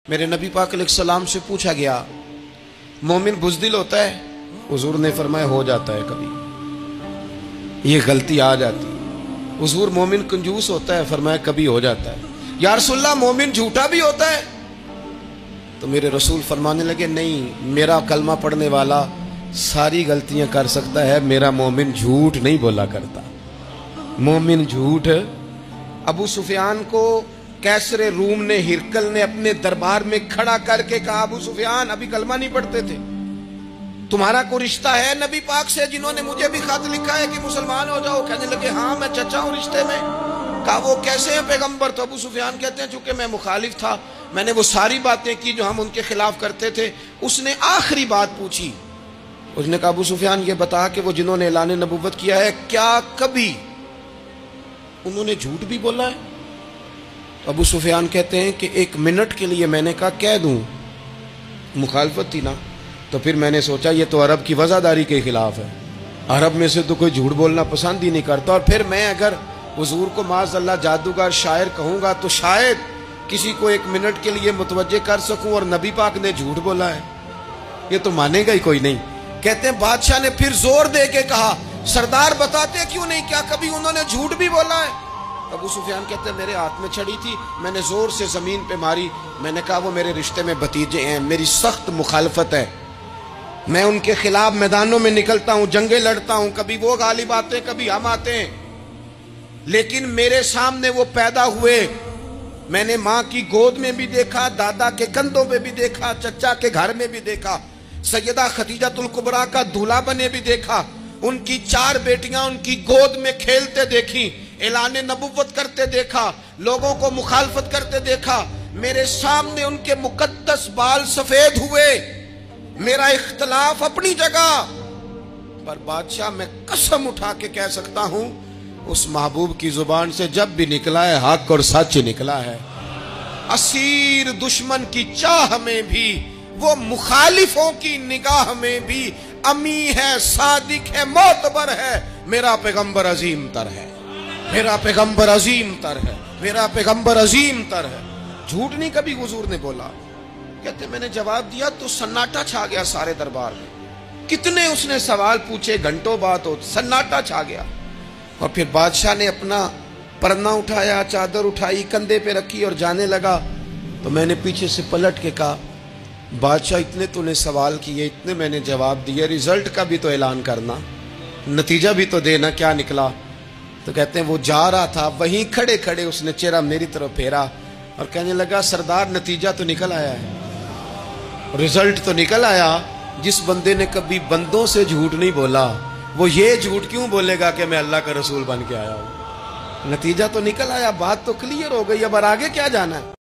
میرے نبی پاک علیہ السلام سے پوچھا گیا مومن بزدل ہوتا ہے؟ حضور نے فرمایا ہو جاتا ہے، کبھی یہ غلطی آ جاتی ہے۔ حضور مومن کنجوس ہوتا ہے؟ فرمایا کبھی ہو جاتا ہے۔ یا رسول اللہ مومن جھوٹا بھی ہوتا ہے؟ تو میرے رسول فرمانے لگے نہیں، میرا کلمہ پڑھنے والا ساری غلطیاں کر سکتا ہے، میرا مومن جھوٹ نہیں بولا کرتا۔ مومن جھوٹ۔ ابو سفیان کو کیسر روم نے، ہرکل نے اپنے دربار میں کھڑا کر کے کہا ابو سفیان ابھی کلمہ نہیں پڑھتے تھے، تمہارا کوئی رشتہ ہے نبی پاک سے جنہوں نے مجھے بھی خط لکھا ہے کہ مسلمان ہو جاؤ؟ کہنے لگے ہاں میں چچا ہوں رشتے میں۔ کہا وہ کیسے ہیں پیغمبر؟ تو ابو سفیان کہتے ہیں چونکہ میں مخالف تھا، میں نے وہ ساری باتیں کی جو ہم ان کے خلاف کرتے تھے۔ اس نے آخری بات پوچھی، اس نے کہا ابو سفیان یہ بتا کہ وہ جنہوں نے اعلان نبوت کیا ہے کیا کبھی انہوں نے جھوٹ بھی بولا ہے؟ ابو سفیان کہتے ہیں کہ ایک منٹ کے لیے میں نے کہا کہہ دوں، مخالفت تھی نا، تو پھر میں نے سوچا یہ تو عرب کی وزاداری کے خلاف ہے، عرب میں سے تو کوئی جھوٹ بولنا پسند ہی نہیں کرتا، اور پھر میں اگر حضور کو معاذ اللہ جادوگر شاعر کہوں گا تو شاید کسی کو ایک منٹ کے لیے متوجہ کر سکوں، اور نبی پاک نے جھوٹ بولا ہے، یہ تو مانے گا ہی کوئی نہیں۔ کہتے ہیں بادشاہ نے پھر زور دے کے کہا سردار بتاتے کیوں نہیں، کیا کبھی انہوں نے جھوٹ بھی بولا ہے؟ ابو سفیان کہتے ہیں میرے ہاتھ میں چھڑی تھی، میں نے زور سے زمین پہ ماری، میں نے کہا وہ میرے رشتے میں بھتیجے ہیں، میری سخت مخالفت ہے، میں ان کے خلاف میدانوں میں نکلتا ہوں، جنگیں لڑتا ہوں، کبھی وہ غالب آتے ہیں کبھی ہم آتے ہیں، لیکن میرے سامنے وہ پیدا ہوئے، میں نے ماں کی گود میں بھی دیکھا، دادا کے کندھوں پہ بھی دیکھا، چچا کے گھر میں بھی دیکھا، سیدہ خدیجہ الکبریٰ کا دولہا بنے بھی دیکھا، ان کی 4 بیٹیاں ان کی گود میں کھیلتے دیکھی، اعلان نبوت کرتے دیکھا، لوگوں کو مخالفت کرتے دیکھا، میرے سامنے ان کے مقدس بال سفید ہوئے، میرا اختلاف اپنی جگہ پر بادشاہ میں قسم اٹھا کے کہہ سکتا ہوں اس محبوب کی زبان سے جب بھی نکلا ہے حق اور سچ نکلا ہے۔ اسیر دشمن کی چاہ میں بھی، وہ مخالفوں کی نگاہ میں بھی امی ہے، صادق ہے، معتبر ہے، میرا پیغمبر عظیم تر ہے، میرا پیغمبر عظیم تر ہے، میرا پیغمبر عظیم تر ہے۔ جھوٹ نہیں کبھی حضور نے بولا۔ کہتے میں نے جواب دیا تو سناٹا چھا گیا سارے دربار میں، کتنے اس نے سوال پوچھے، گھنٹوں بات ہو، سناٹا چھا گیا، اور پھر بادشاہ نے اپنا پرنا اٹھایا، چادر اٹھائی، کندھے پہ رکھی اور جانے لگا، تو میں نے پیچھے سے پلٹ کے کہا بادشاہ اتنے تو نے سوال کیے، اتنے میں نے جواب دیے، رزلٹ کا بھی تو اعلان کرنا، نتیجہ بھی تو دینا، کیا نکلا؟ تو کہتے ہیں وہ جا رہا تھا، وہیں کھڑے کھڑے اس نے چہرہ میری طرف پھیرا اور کہنے لگا سردار نتیجہ تو نکل آیا ہے، رزلٹ تو نکل آیا۔ جس بندے نے کبھی بندوں سے جھوٹ نہیں بولا وہ یہ جھوٹ کیوں بولے گا کہ میں اللہ کا رسول بن کے آیا ہوں؟ نتیجہ تو نکل آیا، بات تو کلیئر ہو گئی، اب آگے کیا جانا ہے؟